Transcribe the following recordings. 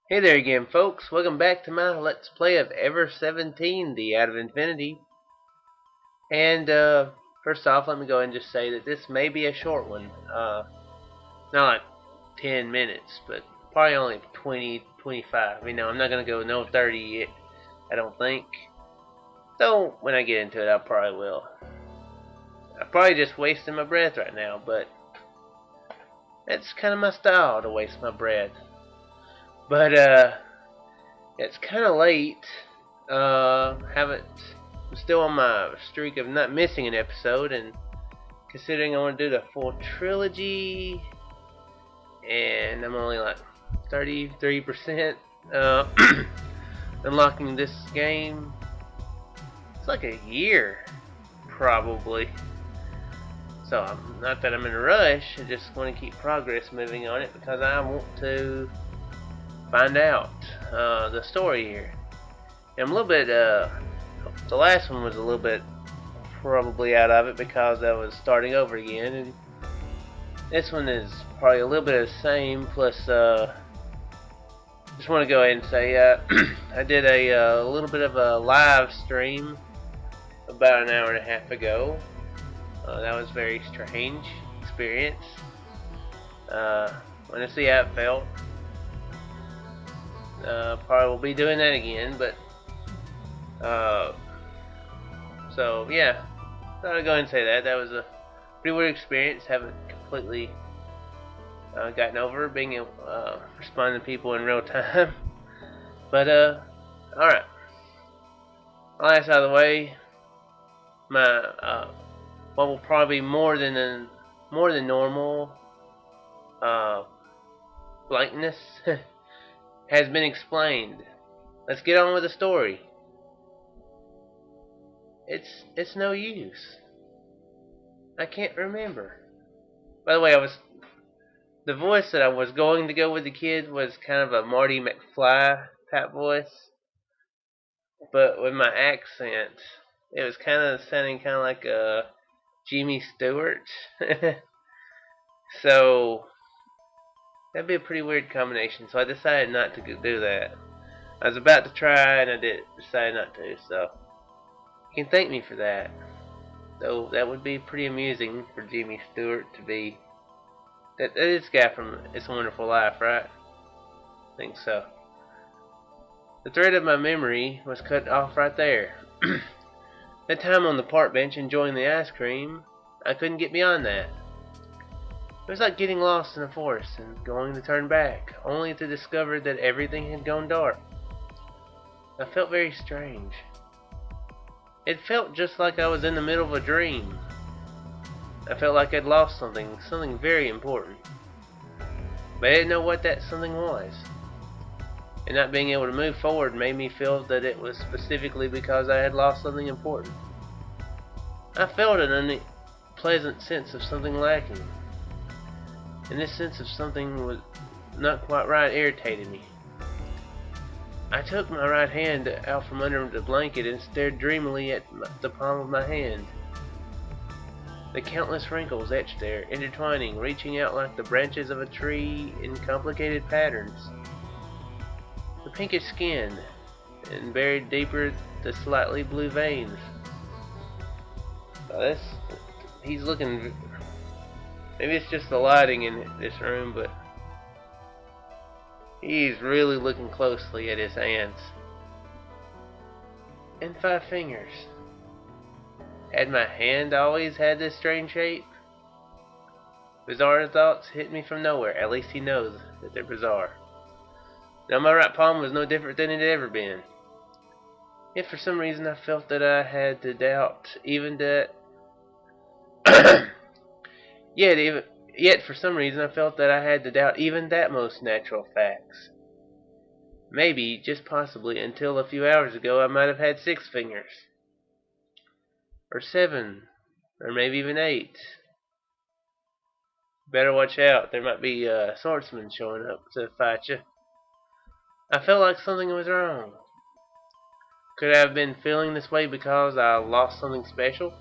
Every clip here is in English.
Hey there again, folks. Welcome back to my Let's Play of Ever17, the Out of Infinity. And, first off, let me go ahead and just say that this may be a short one. Not like 10 minutes, but probably only 20, 25. You know, I'm not going to go no 30 yet, I don't think. Though, when I get into it, I probably will. I'm probably just wasting my breath right now, but that's kind of my style, to waste my breath. But, it's kind of late. I'm still on my streak of not missing an episode, and considering I want to do the full trilogy, and I'm only like 33% unlocking this game. It's like a year, probably. So not that I'm in a rush. I just want to keep progress moving on it because I want to find out the story here. And I'm a little bit, the last one was a little bit probably out of it because I was starting over again, and this one is probably a little bit of the same, plus, just want to go ahead and say, I did a little bit of a live stream about an hour and a half ago. That was a very strange experience. Want to see how it felt. Probably will be doing that again, but so yeah, I'll go ahead and say that was a pretty weird experience. Haven't completely gotten over being responding to people in real time. But all right, all that's out of the way. My what will probably be more than normal blankness has been explained. Let's get on with the story. It's no use. I can't remember. By the way, the voice that I was going to go with the kid was kind of a Marty McFly type voice, but with my accent, it was kind of sounding kind of like a Jimmy Stewart. So that'd be a pretty weird combination. So I decided not to do that. I was about to try, and I decided not to. So you can thank me for that. Though that would be pretty amusing for Jimmy Stewart to be. That is the guy from It's a Wonderful Life, right? I think so. The thread of my memory was cut off right there. That time on the park bench enjoying the ice cream, I couldn't get beyond that. It was like getting lost in a forest and going to turn back, only to discover that everything had gone dark. I felt very strange. It felt just like I was in the middle of a dream. I felt like I'd lost something very important. But I didn't know what that something was. And not being able to move forward made me feel that it was specifically because I had lost something important. I felt an unpleasant sense of something lacking. And this sense of something was not quite right irritated me. I took my right hand out from under the blanket and stared dreamily at the palm of my hand. The countless wrinkles etched there, intertwining, reaching out like the branches of a tree in complicated patterns. The pinkish skin, and buried deeper the slightly blue veins. He's looking. Maybe it's just the lighting in this room, but he's really looking closely at his hands. And 5 fingers. Had my hand always had this strange shape? Bizarre thoughts hit me from nowhere. At least he knows that they're bizarre. Now my right palm was no different than it had ever been. Yet for some reason I felt that I had to doubt even that. Yet for some reason I felt that I had to doubt even that most natural facts. Maybe, just possibly, until a few hours ago I might have had 6 fingers. Or 7. Or maybe even 8. Better watch out. There might be swordsmen showing up to fight you. I felt like something was wrong. Could I have been feeling this way because I lost something special?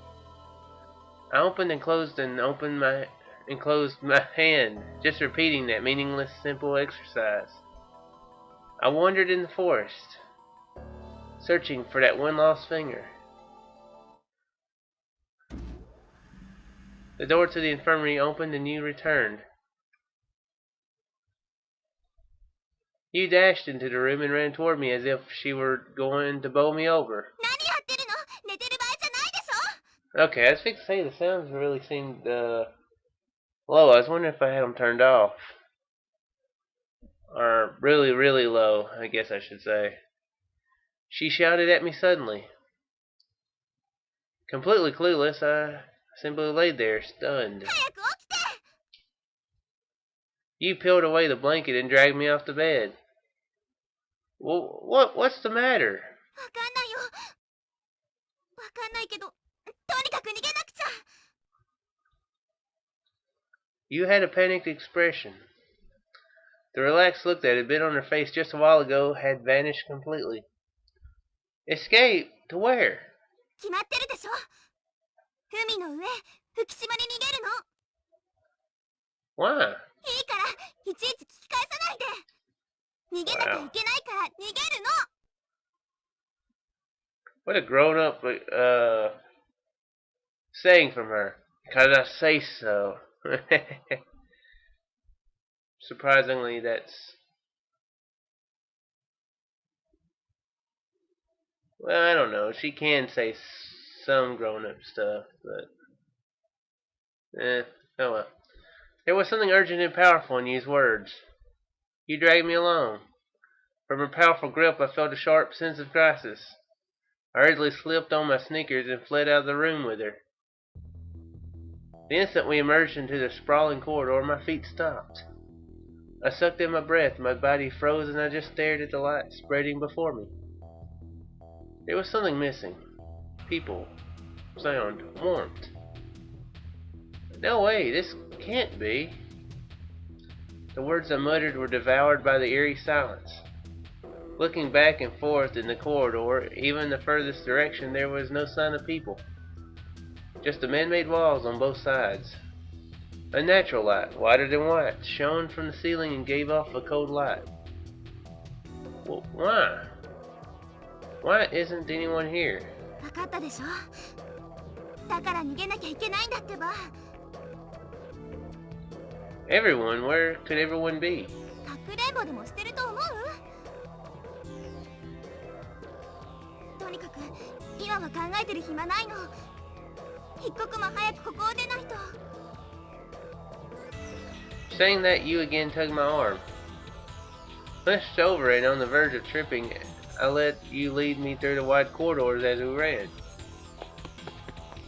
I opened and closed my hand, just repeating that meaningless, simple exercise. I wandered in the forest, searching for that one lost finger. The door to the infirmary opened and you returned. You dashed into the room and ran toward me as if she were going to bowl me over. Okay, I was fixing to say the sounds really seemed low. I was wondering if I had them turned off. Or really, really low, I guess I should say. She shouted at me suddenly. Completely clueless, I simply lay there, stunned. You peeled away the blanket and dragged me off the bed. Well, what's the matter? You had a panicked expression. The relaxed look that had been on her face just a while ago had vanished completely. Escape? To where? Why? Wow. What a grown-up saying from her. 'Cause I say so. Surprisingly, that's... Well, I don't know. She can say some grown-up stuff, but... oh well. There was something urgent and powerful in these words. You dragged me along. From her powerful grip, I felt a sharp sense of crisis. I hurriedly slipped on my sneakers and fled out of the room with her. The instant we emerged into the sprawling corridor, my feet stopped. I sucked in my breath, my body froze, and I just stared at the light spreading before me. There was something missing. People, sound, warmth. No way, this can't be. The words I muttered were devoured by the eerie silence. Looking back and forth in the corridor, even the furthest direction, there was no sign of people. Just the man-made walls on both sides. A natural light, whiter than white, shone from the ceiling and gave off a cold light. Well, why? Why isn't anyone here? Everyone? Where could everyone be? Saying that, you again tugged my arm. Hunched over and on the verge of tripping, I let you lead me through the wide corridors as we ran.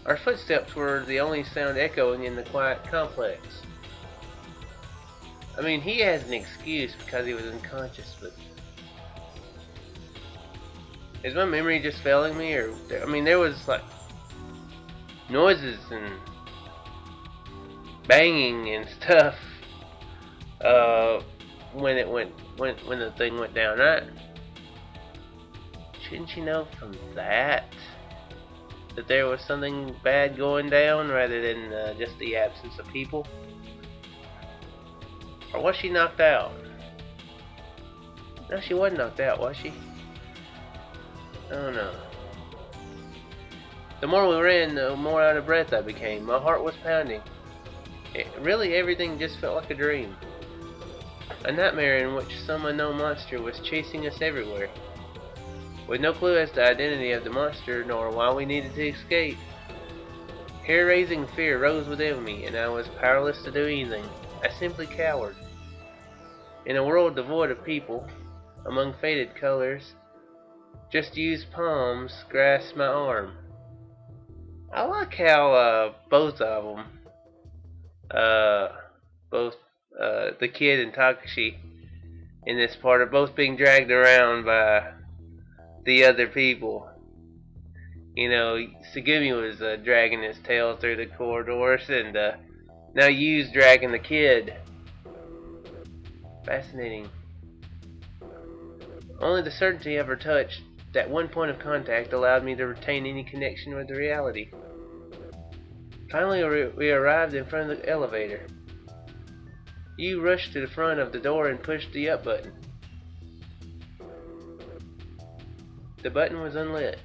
Our footsteps were the only sound echoing in the quiet complex. I mean, he has an excuse because he was unconscious, but... Is my memory just failing me? Or I mean, there was like noises and banging and stuff when the thing went down, right? Shouldn't you know from that there was something bad going down rather than just the absence of people? Or was she knocked out? No, she wasn't knocked out, was she? Oh no. The more we ran, the more out of breath I became. My heart was pounding. Really, everything just felt like a dream. A nightmare in which some unknown monster was chasing us everywhere. With no clue as to the identity of the monster, nor why we needed to escape. Hair-raising fear rose within me, and I was powerless to do anything. I simply cowered. In a world devoid of people, among faded colors, just used palms grasped my arm. I like how both of them, the kid and Takashi in this part, are both being dragged around by the other people. You know, Sugumi was dragging his tail through the corridors, and now Yu's dragging the kid. Fascinating. Only the certainty of her touch, that one point of contact, allowed me to retain any connection with the reality. Finally, we arrived in front of the elevator. You rushed to the front of the door and pushed the up button. The button was unlit.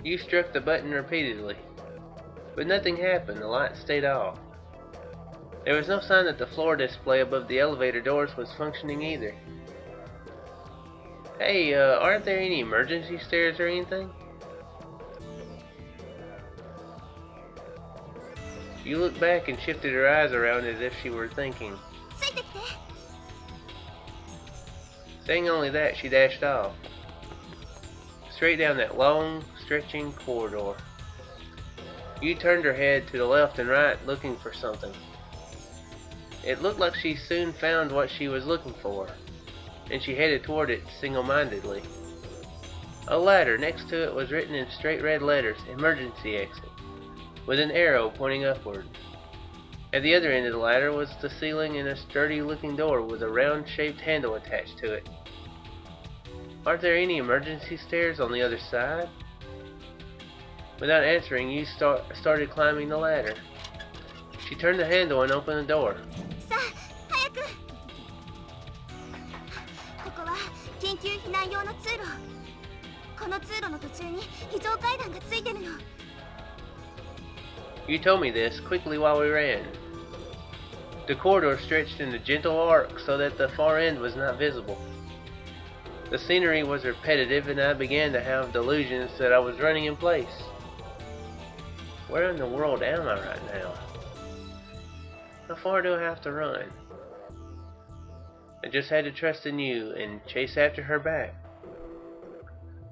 You struck the button repeatedly, but nothing happened. The light stayed off. There was no sign that the floor display above the elevator doors was functioning either. Hey, aren't there any emergency stairs or anything? She looked back and shifted her eyes around as if she were thinking. Saying only that, she dashed off, straight down that long, stretching corridor. You turned her head to the left and right, looking for something. It looked like she soon found what she was looking for, and she headed toward it single-mindedly. A ladder. Next to it was written in straight red letters, "Emergency Exit," with an arrow pointing upward. At the other end of the ladder was the ceiling and a sturdy-looking door with a round-shaped handle attached to it. Aren't there any emergency stairs on the other side? Without answering, you started climbing the ladder. She turned the handle and opened the door. You told me this quickly while we ran. The corridor stretched in a gentle arc so that the far end was not visible. The scenery was repetitive, and I began to have delusions that I was running in place. Where in the world am I right now? How far do I have to run? I just had to trust in you and chase after her back.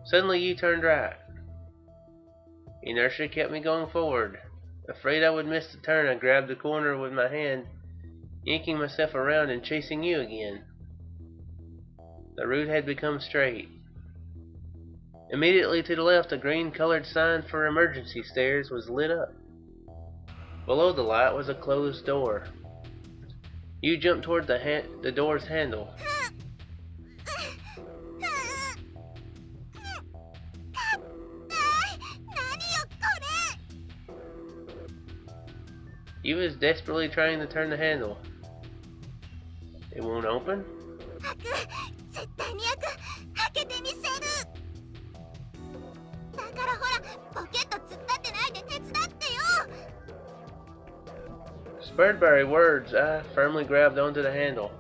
Suddenly you turned right. Inertia kept me going forward. Afraid I would miss the turn, I grabbed the corner with my hand, yanking myself around and chasing you again. The route had become straight. Immediately to the left, a green-colored sign for emergency stairs was lit up. Below the light was a closed door. You jumped toward the door's handle. You was desperately trying to turn the handle. It won't open? Spurred by her words, I firmly grabbed onto the handle.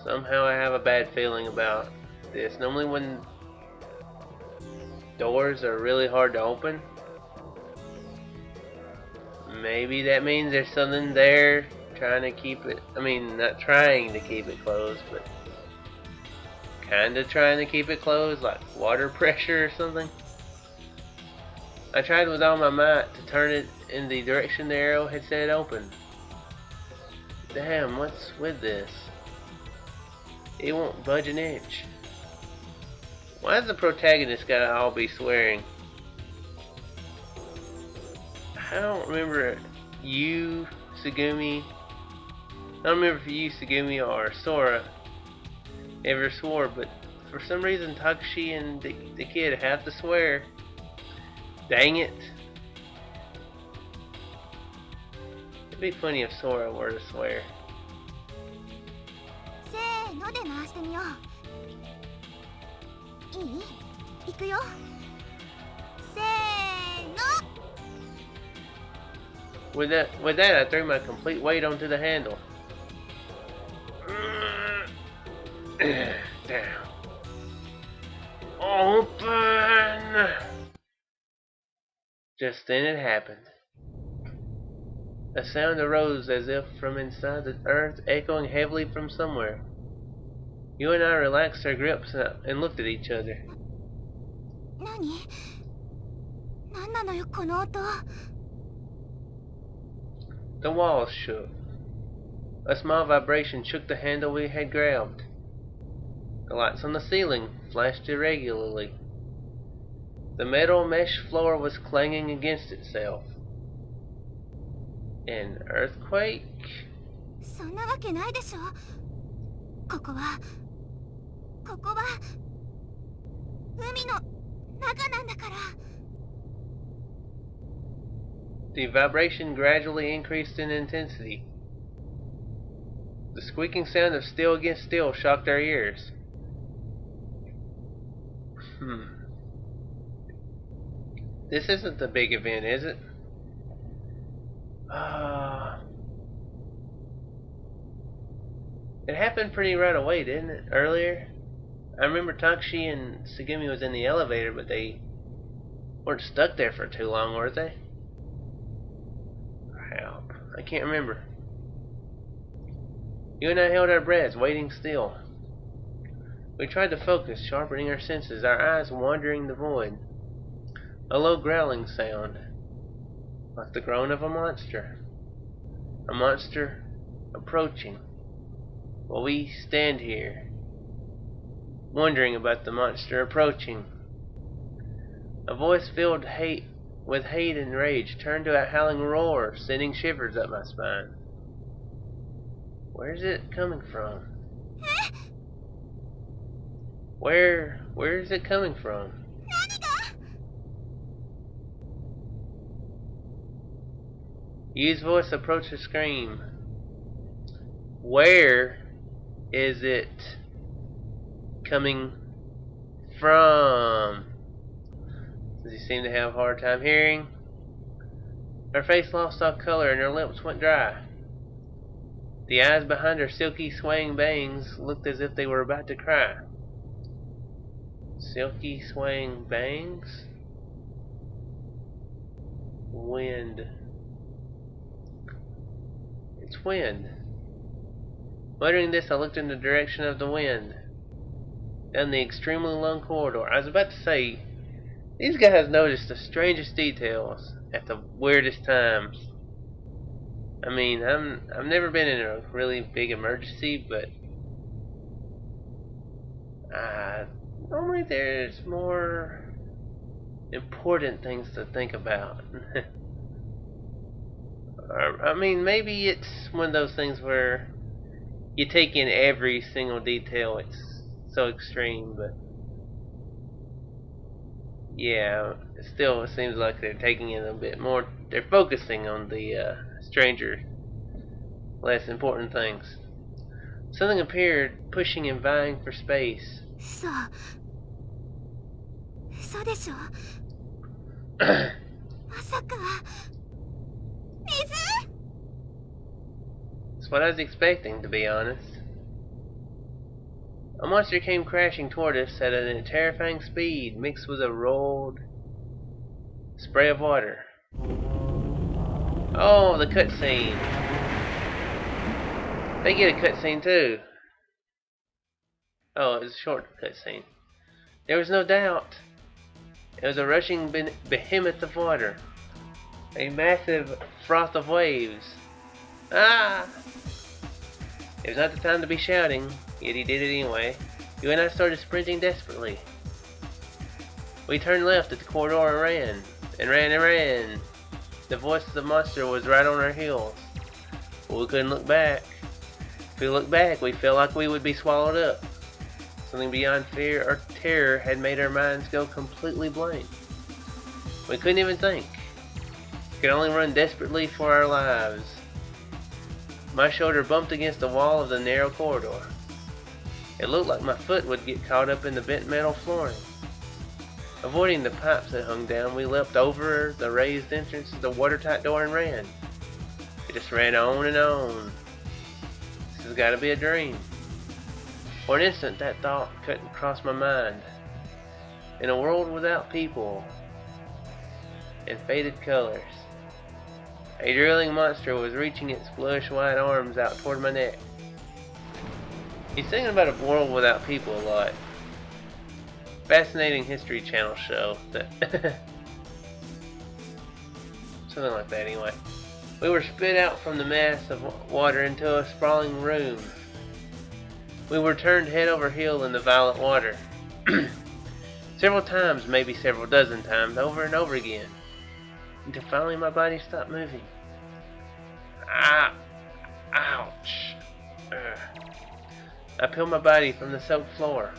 Somehow I have a bad feeling about this. Normally when doors are really hard to open, maybe that means there's something there trying to keep it, not trying to keep it closed, but kinda trying to keep it closed, like water pressure or something. I tried with all my might to turn it in the direction the arrow had said open. Damn, what's with this? It won't budge an inch. Why does the protagonist gotta all be swearing? I don't remember you, Sugumi. I don't remember if you, Sugumi, or Sora ever swore, but for some reason Takashi and the kid have to swear. Dang it. It'd be funny if Sora were to swear. With that, I threw my complete weight onto the handle. Down. Open! Just then it happened. A sound arose as if from inside the earth, echoing heavily from somewhere. You and I relaxed our grips and looked at each other. The walls shook. A small vibration shook the handle we had grabbed. The lights on the ceiling flashed irregularly. The metal mesh floor was clanging against itself. An earthquake? The vibration gradually increased in intensity. The squeaking sound of steel against steel shocked our ears. This isn't the big event, is it? It happened pretty right away, didn't it? Earlier? I remember Takshi and Sugumi was in the elevator, but they weren't stuck there for too long, were they? Help. I can't remember. You and I held our breaths, waiting still. We tried to focus, sharpening our senses, our eyes wandering the void. A low growling sound, like the groan of a monster. A monster approaching. While we stand here, wondering about the monster approaching. A voice filled with hate and rage turned to a howling roar, sending shivers up my spine. Where is it coming from? Where is it coming from? Yu's voice approached the scream. Where is it coming from? Does he seem to have a hard time hearing? Her face lost all color and her lips went dry. The eyes behind her silky swaying bangs looked as if they were about to cry. Silky swaying bangs? Wind. It's wind. Muttering this, I looked in the direction of the wind. Down the extremely long corridor. I was about to say, these guys noticed the strangest details at the weirdest times. I mean, I've never been in a really big emergency, but normally there's more important things to think about. I mean, maybe it's one of those things where you take in every single detail. It's so extreme, but yeah, it seems like they're taking in a bit more. They're focusing on the stranger, less important things. Something appeared, pushing and vying for space. It's what I was expecting, to be honest. A monster came crashing toward us at a terrifying speed, mixed with a rolled spray of water. Oh, the cutscene. They get a cutscene too. Oh, it was a short cutscene. There was no doubt. It was a rushing behemoth of water. A massive froth of waves. Ah! It was not the time to be shouting, yet he did it anyway. You and I started sprinting desperately. We turned left at the corridor and ran. And ran and ran. The voice of the monster was right on our heels. But we couldn't look back. If we looked back, we felt like we would be swallowed up. Something beyond fear or terror had made our minds go completely blank. We couldn't even think. We could only run desperately for our lives. My shoulder bumped against the wall of the narrow corridor. It looked like my foot would get caught up in the bent metal flooring. Avoiding the pipes that hung down, we leapt over the raised entrance to the watertight door and ran. We just ran on and on. This has got to be a dream. For an instant, that thought couldn't cross my mind. In a world without people and faded colors, a drilling monster was reaching its bluish white arms out toward my neck. He's thinking about a world without people a lot. Fascinating History Channel show. Something like that anyway. We were spit out from the mass of water into a sprawling room. We were turned head over heel in the violent water. Several times, maybe several dozen times, over and over again. Until finally my body stopped moving. Ah! Ouch! I peeled my body from the soaked floor.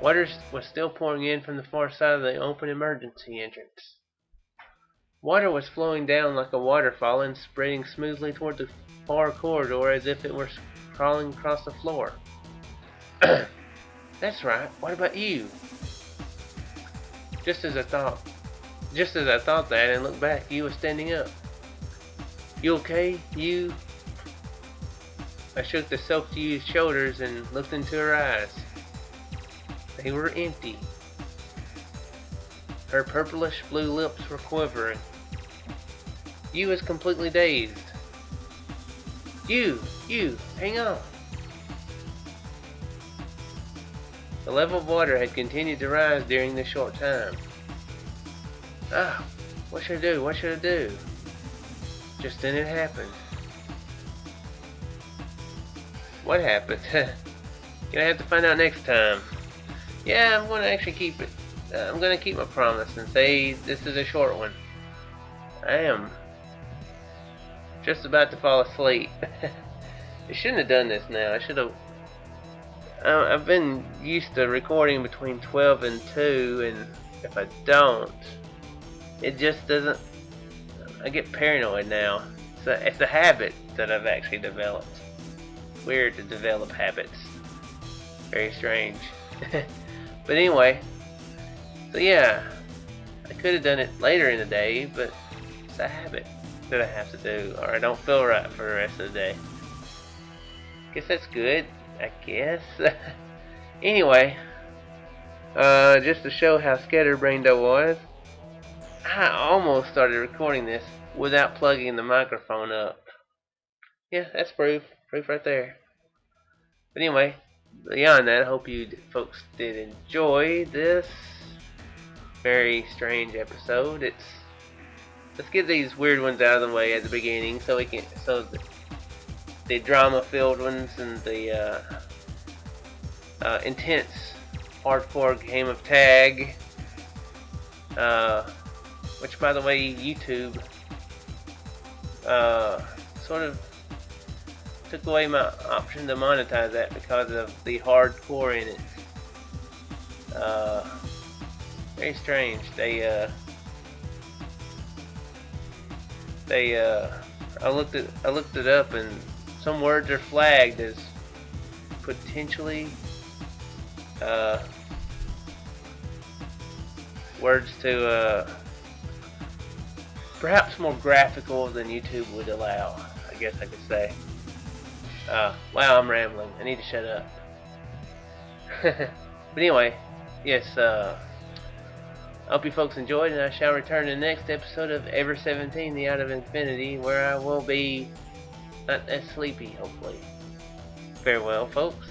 Water was still pouring in from the far side of the open emergency entrance. Water was flowing down like a waterfall and spreading smoothly toward the far corridor as if it were crawling across the floor. That's right. What about you? Just as I thought that and looked back, you were standing up. You okay? You? I shook the soaked-used shoulders and looked into her eyes. They were empty. Her purplish blue lips were quivering. You was completely dazed. You, hang on. The level of water had continued to rise during this short time. Ah, what should I do? What should I do? Just then it happened. What happened? Gonna have to find out next time. Yeah, I'm gonna actually keep it. I'm gonna keep my promise and say this is a short one. I am just about to fall asleep. I shouldn't have done this now. I should have. I've been used to recording between 12 and 2, and if I don't, it just doesn't. I get paranoid now. It's a habit that I've actually developed. Weird to develop habits. Very strange. But anyway, so yeah, I could have done it later in the day, but it's a habit that I have to do, or I don't feel right for the rest of the day. Guess that's good, I guess. Anyway, just to show how scatterbrained I was, I almost started recording this without plugging the microphone up. Yeah, that's proof right there. But anyway, beyond that, I hope you folks did enjoy this very strange episode. Let's get these weird ones out of the way at the beginning, so the drama-filled ones and the intense, hardcore game of tag, which, by the way, YouTube sort of took away my option to monetize that because of the hardcore in it. Very strange. I looked it up, and some words are flagged as potentially words to perhaps more graphical than YouTube would allow, I guess I could say. Wow, I'm rambling. I need to shut up. But anyway, yes, I hope you folks enjoyed, and I shall return to the next episode of Ever17, The Out of Infinity, where I will be not as sleepy, hopefully. Farewell, folks.